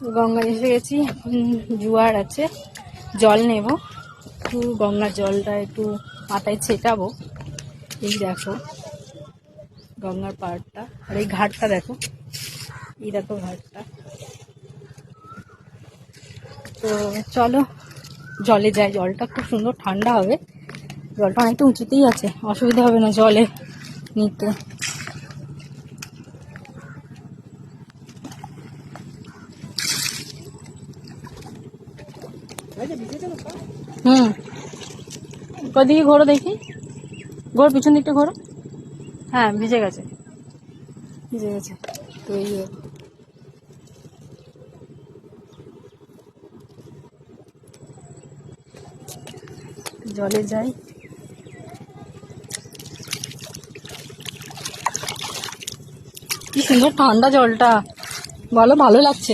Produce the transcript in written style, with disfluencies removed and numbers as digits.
গঙ্গা এসে গেছি, এখন জোয়ার আছে, জল নেব, একটু গঙ্গার জলটা একটু মাথায় ছেটাবো। এই দেখো গঙ্গার পাড়টা, আর এই ঘাটটা দেখো, এই দেখো ঘাটটা। তো চলো জলে যাই, জলটা খুব সুন্দর ঠান্ডা হবে, জলটা অনেকটা উঁচুতেই আছে, অসুবিধা হবে না জলে নিতে। ওদিকে ঘোরো দেখি, ঘোর পিছন দিকটা ঘোরো। হ্যাঁ ভিজে গেছে, ভিজে গেছে। তো এই জলে যাই। কি সুন্দর ঠান্ডা জলটা, বলো ভালো লাগছে।